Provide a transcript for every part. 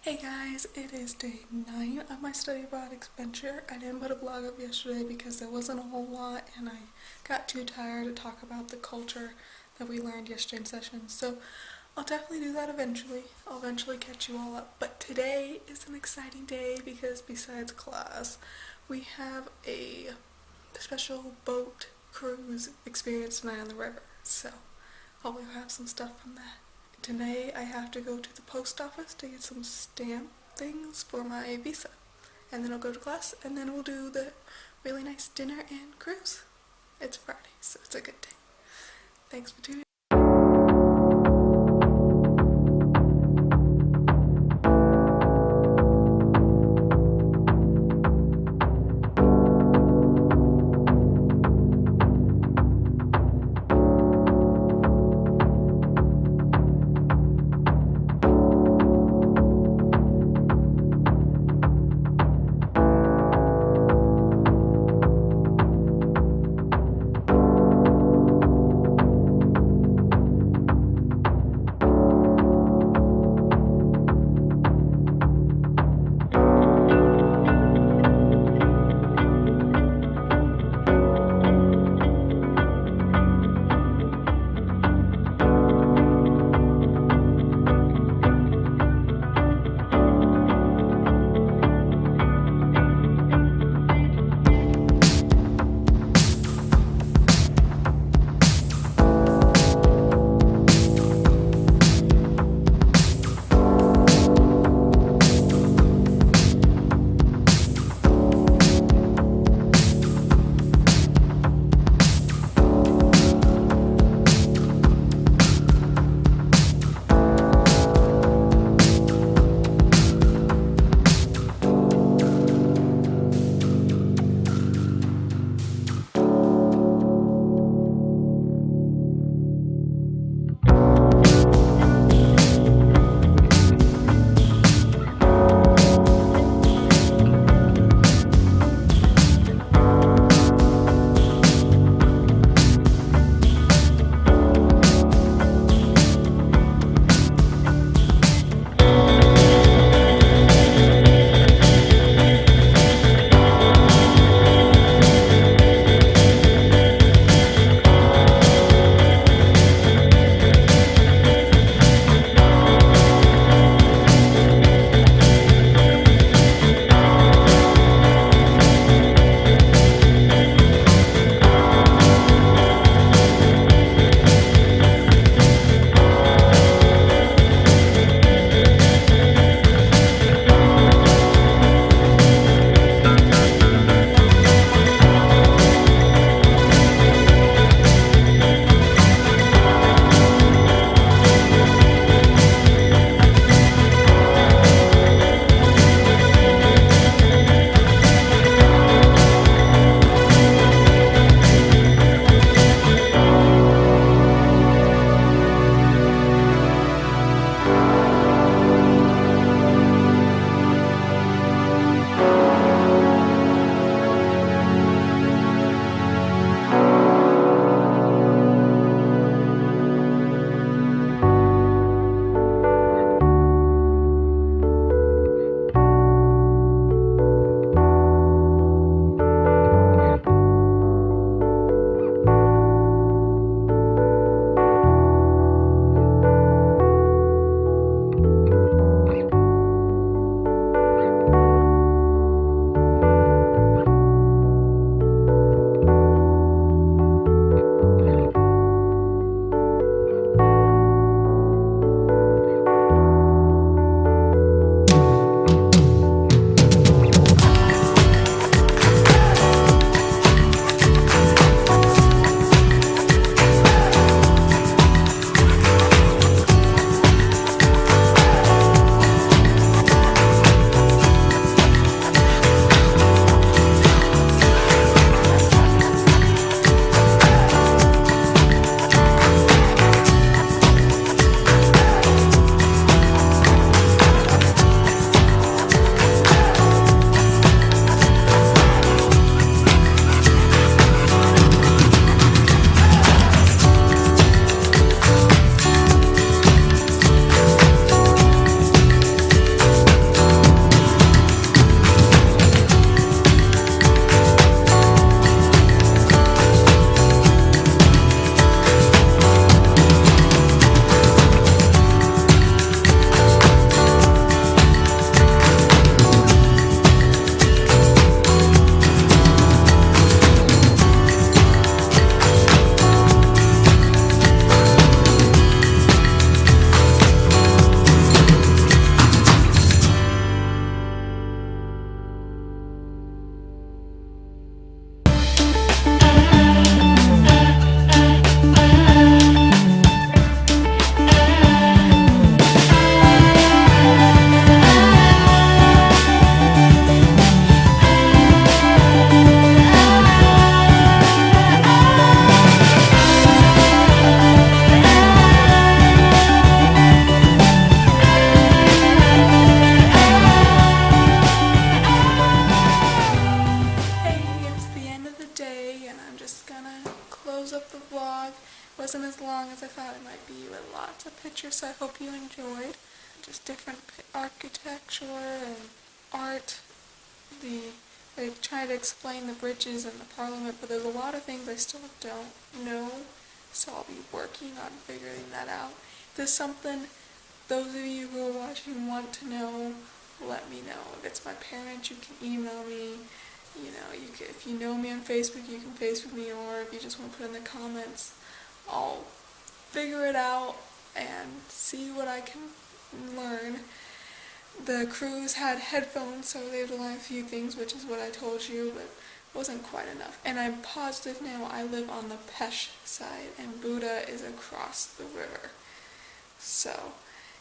Hey guys, it is day 9 of my study abroad adventure. I didn't put a blog up yesterday because there wasn't a whole lot and I got too tired to talk about the culture that we learned yesterday in session. So I'll definitely do that eventually. I'll eventually catch you all up. But today is an exciting day because besides class, we have a special boat cruise experience tonight on the river. So hopefully we'll have some stuff from that. Today I have to go to the post office to get some stamp things for my visa. And then I'll go to class and then we'll do the really nice dinner and cruise. It's Friday, so it's a good day. Thanks for tuning in. wasn't as long as I thought it might be, with lots of pictures, so I hope you enjoyed. Just different architecture and art. They try to explain the bridges and the parliament, but there's a lot of things I still don't know, so I'll be working on figuring that out. If there's something those of you who are watching want to know, let me know. If it's my parents, you can email me. If you know me on Facebook, you can Facebook me, or if you just want to put in the comments, I'll figure it out and see what I can learn. The cruise had headphones, so they had to learn a few things, which is what I told you, but it wasn't quite enough. And I'm positive now I live on the Pesh side, and Buda is across the river.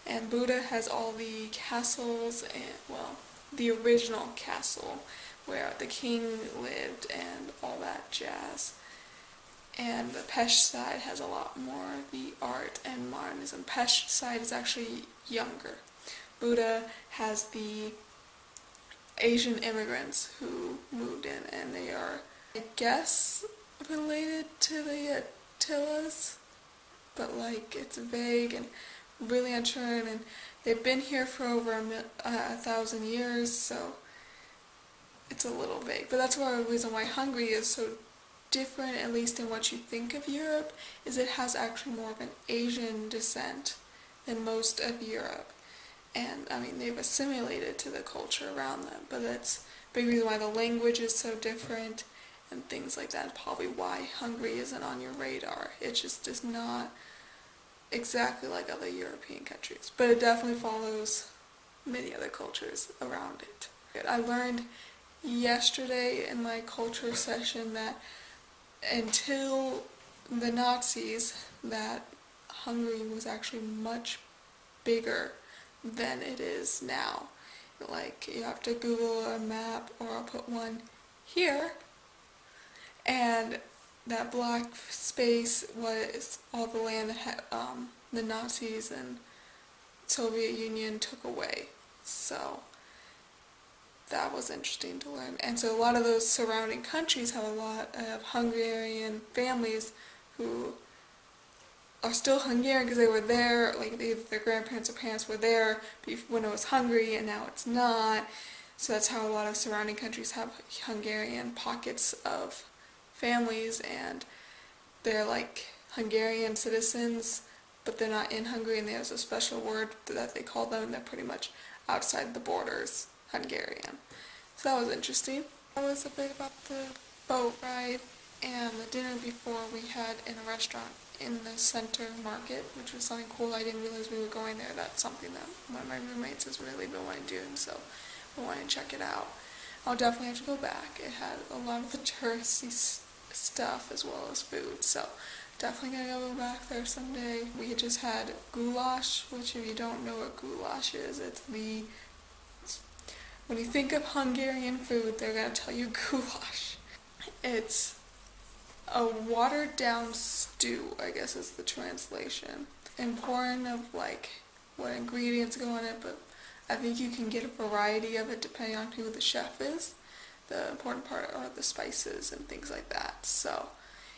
And Buda has all the castles, and, the original castle where the king lived and all that jazz. And the Pesh side has a lot more of the art and modernism. Pesh side is actually younger. Buda has the Asian immigrants who moved in, and they are, I guess, related to the Attilas, but it's vague and really unsure, and they've been here for over 1,000 years, so it's a little vague. But that's the reason why Hungary is so different, at least in what you think of Europe, is it has actually more of an Asian descent than most of Europe. And, they've assimilated to the culture around them, but that's a big reason why the language is so different and things like that. Probably why Hungary isn't on your radar. It just is not exactly like other European countries, but it definitely follows many other cultures around it. I learned yesterday in my culture session that until the Nazis, that Hungary was actually much bigger than it is now. You have to Google a map, or I'll put one here, and that black space was all the land that the Nazis and Soviet Union took away. So that was interesting to learn. And so a lot of those surrounding countries have a lot of Hungarian families who are still Hungarian because they were there, either their grandparents or parents were there when it was Hungary, and now it's not. So that's how a lot of surrounding countries have Hungarian pockets of families, and they're Hungarian citizens, but they're not in Hungary, and there's a special word that they call them, and they're pretty much outside the borders Hungarian. So that was interesting. That was a bit about the boat ride, and the dinner before we had in a restaurant in the center market, which was something cool. I didn't realize we were going there. That's something that one of my roommates has really been wanting to do, and so I wanted to check it out. I'll definitely have to go back. It had a lot of the touristy stuff as well as food, so definitely gonna go back there someday. We just had goulash, which if you don't know what goulash is, when you think of Hungarian food, they're gonna tell you goulash. It's a watered down stew, I guess is the translation. Important of what ingredients go in it, but I think you can get a variety of it depending on who the chef is. The important part are the spices and things like that. So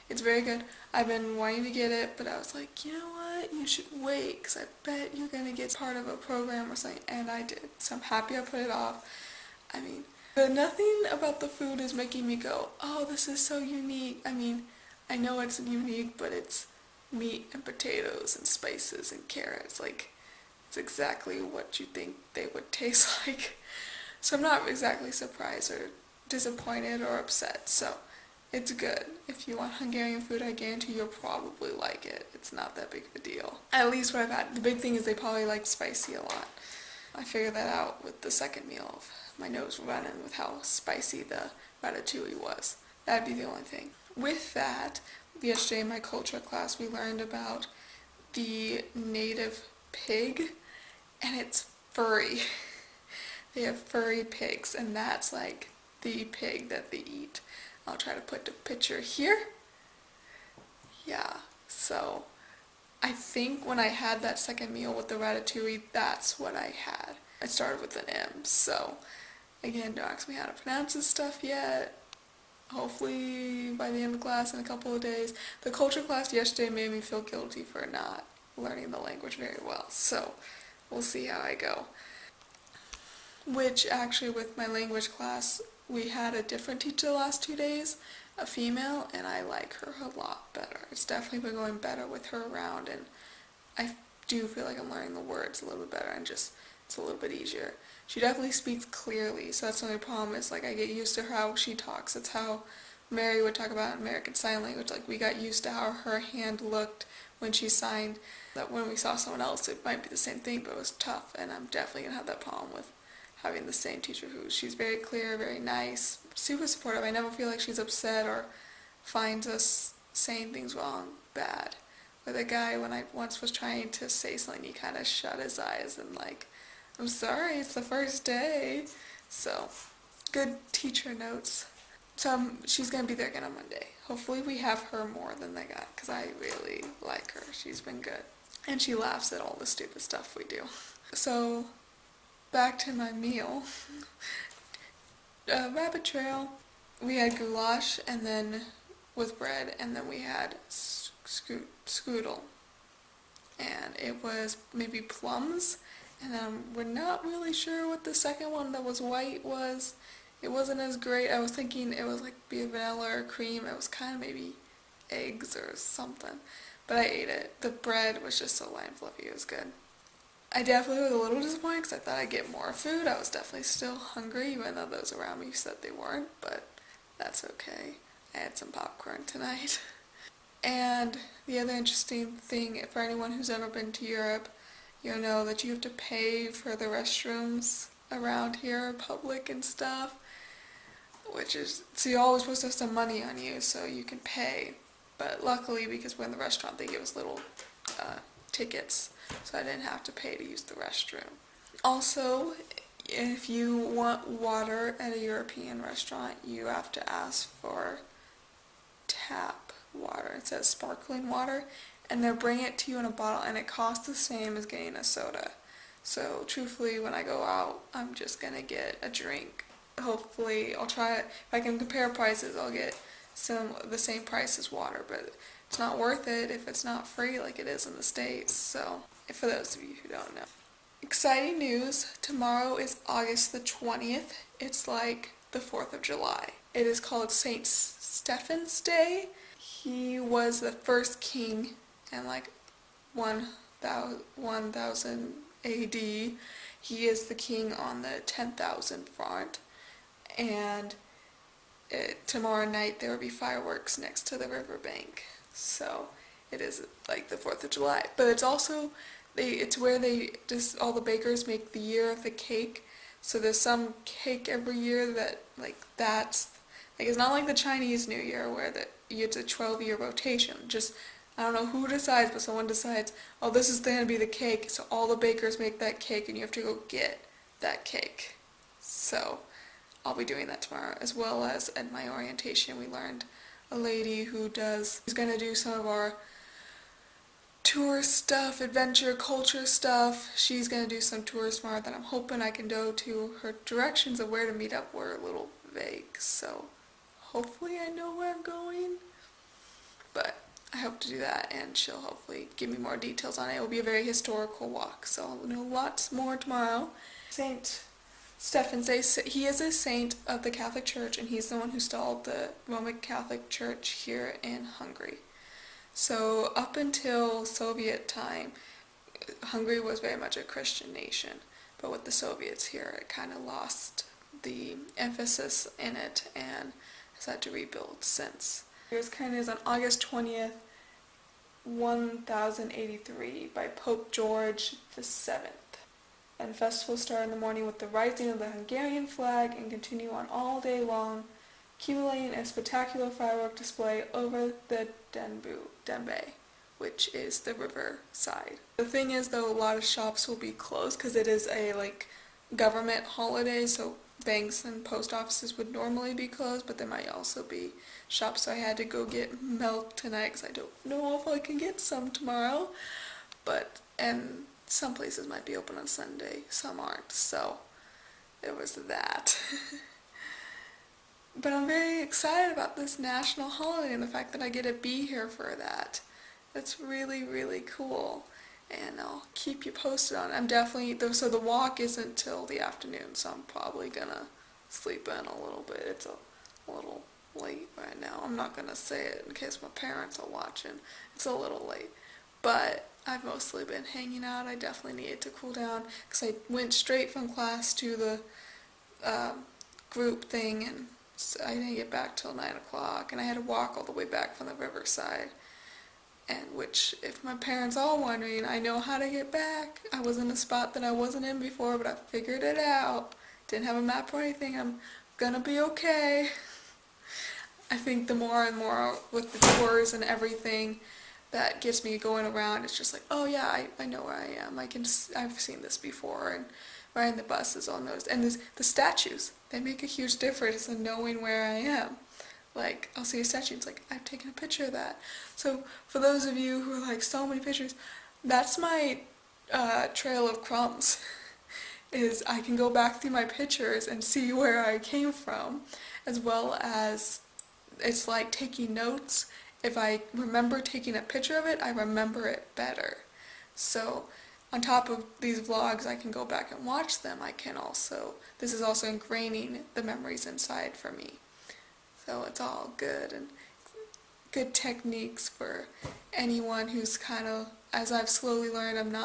it's very good. I've been wanting to get it, but I was like, you know what? You should wait, because I bet you're going to get part of a program or something, and I did. So I'm happy I put it off. But nothing about the food is making me go, oh, this is so unique. I know it's unique, but it's meat and potatoes and spices and carrots. It's exactly what you think they would taste like. So I'm not exactly surprised or disappointed or upset. So it's good. If you want Hungarian food, I guarantee you'll probably like it. It's not that big of a deal. At least what I've had. The big thing is they probably like spicy a lot. I figured that out with the second meal of my nose running with how spicy the ratatouille was. That'd be the only thing. With that, yesterday in my culture class, we learned about the native pig, and it's furry. They have furry pigs, and that's the pig that they eat. I'll try to put the picture here. Yeah, so I think when I had that second meal with the ratatouille, that's what I had. I started with an M, so again, don't ask me how to pronounce this stuff yet. hopefully by the end of class in a couple of days. The culture class yesterday made me feel guilty for not learning the language very well, so we'll see how I go. Which actually with my language class, we had a different teacher the last 2 days, a female, and I like her a lot better. It's definitely been going better with her around, and I do feel like I'm learning the words a little bit better, and just it's a little bit easier. She definitely speaks clearly, so that's the only problem is like I get used to how she talks. It's how Mary would talk about American Sign Language. Like we got used to how her hand looked when she signed. That when we saw someone else, it might be the same thing, but it was tough, and I'm definitely gonna have that problem with having the same teacher who she's very clear, very nice, super supportive. I never feel like she's upset or finds us saying things wrong, bad. With a guy, when I once was trying to say something, he kind of shut his eyes and like, I'm sorry, it's the first day. So, good teacher notes. So she's going to be there again on Monday. Hopefully we have her more than they got, because I really like her. She's been good. And she laughs at all the stupid stuff we do. So, back to my meal. Rabbit trail. We had goulash, and then with bread, and then we had strudel. And it was maybe plums, and we're not really sure what the second one that was white was. It wasn't as great. I was thinking it was like be vanilla or cream. It was kind of maybe eggs or something. But I ate it. The bread was just so light and fluffy. It was good. I definitely was a little disappointed because I thought I'd get more food. I was definitely still hungry, even though those around me said they weren't. But that's okay. I had some popcorn tonight. And the other interesting thing, for anyone who's ever been to Europe, you'll know that you have to pay for the restrooms around here, public and stuff, which is, so you're always supposed to have some money on you so you can pay. But luckily, because we're in the restaurant, they give us little tickets, so I didn't have to pay to use the restroom. Also, if you want water at a European restaurant, you have to ask for tap water. It says sparkling water, and they'll bring it to you in a bottle, and it costs the same as getting a soda. So truthfully, when I go out, I'm just gonna get a drink. Hopefully, I'll try it. If I can compare prices, I'll get the same price as water, but it's not worth it if it's not free like it is in the States. So, for those of you who don't know. Exciting news, tomorrow is August the 20th. It's like the 4th of July. It is called St. Stephen's Day. He was the first king in like 1000 AD. He is the king on the 10,000 front, and tomorrow night there will be fireworks next to the riverbank. So it is like the 4th of July. But it's also, it's where all the bakers make the year of the cake. So there's some cake every year that, it's not like the Chinese New Year where it's a 12-year rotation. Just, I don't know who decides, but someone decides, oh, this is going to be the cake, so all the bakers make that cake and you have to go get that cake. So I'll be doing that tomorrow, as well as at my orientation we learned a lady who's going to do some of our tour stuff, adventure, culture stuff. She's going to do some tours tomorrow that I'm hoping I can go to. Her directions of where to meet up were a little vague, so hopefully I know where I'm going. But I hope to do that, and she'll hopefully give me more details on it. It will be a very historical walk, so I'll know lots more tomorrow. St. Stephen's Day, he is a saint of the Catholic Church, and he's the one who started the Roman Catholic Church here in Hungary. So up until Soviet time, Hungary was very much a Christian nation, but with the Soviets here, it kind of lost the emphasis in it and has had to rebuild since. Here's kind of on August 20th, 1083 by Pope George VII. And festivals start in the morning with the rising of the Hungarian flag and continue on all day long, accumulating a spectacular firework display over the Danube, which is the river side. The thing is, though, a lot of shops will be closed because it is a government holiday, so banks and post offices would normally be closed, but there might also be shops. So I had to go get milk tonight because I don't know if I can get some tomorrow. And some places might be open on Sunday, some aren't. So it was that. But I'm very excited about this national holiday and the fact that I get to be here for that. That's really, really cool. And I'll keep you posted on it. I'm definitely, so the walk isn't till the afternoon, so I'm probably gonna sleep in a little bit. It's a little late right now. I'm not gonna say it in case my parents are watching. It's a little late. But I've mostly been hanging out. I definitely needed to cool down because I went straight from class to the group thing, and so I didn't get back till 9 o'clock, and I had to walk all the way back from the riverside. And which, if my parents are wondering, I know how to get back. I was in a spot that I wasn't in before, but I figured it out. Didn't have a map or anything. I'm gonna be okay. I think the more and more with the tours and everything that gets me going around, it's just like, oh yeah, I know where I am. I've seen this before, and riding the buses on those. And the statues, they make a huge difference in knowing where I am. Like, I'll see a statue, it's like, I've taken a picture of that. So, for those of you who are like, so many pictures, that's my trail of crumbs, is I can go back through my pictures and see where I came from, as well as it's like taking notes. If I remember taking a picture of it, I remember it better. So, on top of these vlogs, I can go back and watch them. This is also ingraining the memories inside for me. So it's all good, and good techniques for anyone who's kind of, as I've slowly learned,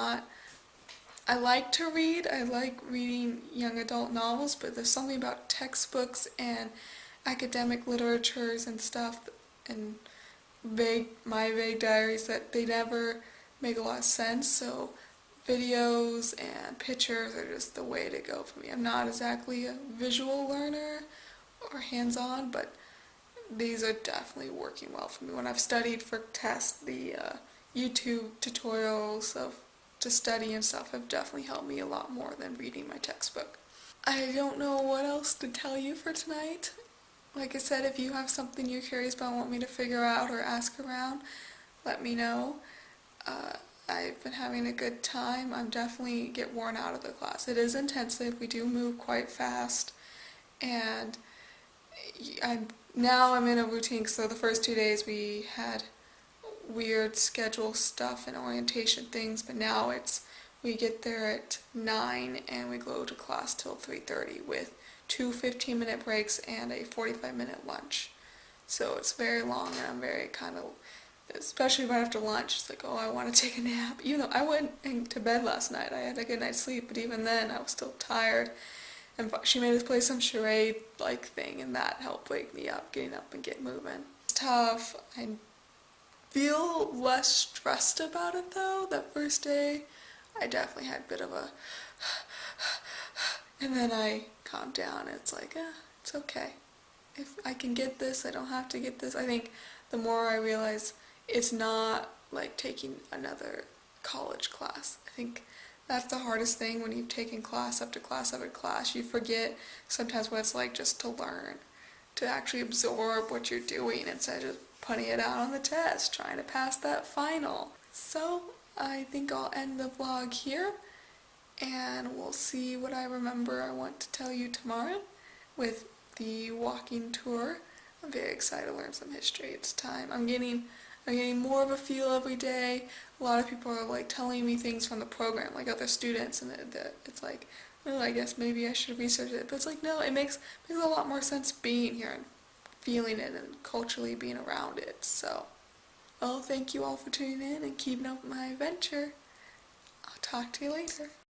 I like to read, I like reading young adult novels, but there's something about textbooks and academic literatures and stuff, and my vague diaries, that they never make a lot of sense, so videos and pictures are just the way to go for me. I'm not exactly a visual learner or hands-on, but these are definitely working well for me. When I've studied for tests, the YouTube tutorials to study and stuff have definitely helped me a lot more than reading my textbook. I don't know what else to tell you for tonight. Like I said, if you have something you're curious about, want me to figure out or ask around, let me know. I've been having a good time. I'm definitely get worn out of the class. It is intensive. We do move quite fast, and now I'm in a routine. So the first 2 days we had weird schedule stuff and orientation things, but now we get there at 9 and we go to class till 3:30 with 2 15-minute breaks and a 45-minute lunch. So it's very long, and I'm very especially right after lunch, it's like, oh, I want to take a nap. Even though I went to bed last night, I had a good night's sleep, but even then I was still tired. And she made us play some charade-like thing, and that helped wake me up, getting up and get moving. It's tough. I feel less stressed about it, though. That first day, I definitely had a bit of a and then I calmed down, and it's like, it's okay. If I can get this, I don't have to get this. I think the more I realize it's not like taking another college class. I think that's the hardest thing when you've taken class after class after class. You forget sometimes what it's like just to learn, to actually absorb what you're doing instead of just putting it out on the test, trying to pass that final. So I think I'll end the vlog here, and we'll see what I remember I want to tell you tomorrow with the walking tour. I'm very excited to learn some history. It's time. I'm getting more of a feel every day. A lot of people are like telling me things from the program, like other students, and it's like, oh, I guess maybe I should research it. But it's like, no, it makes a lot more sense being here and feeling it and culturally being around it. So, well, thank you all for tuning in and keeping up with my adventure. I'll talk to you later.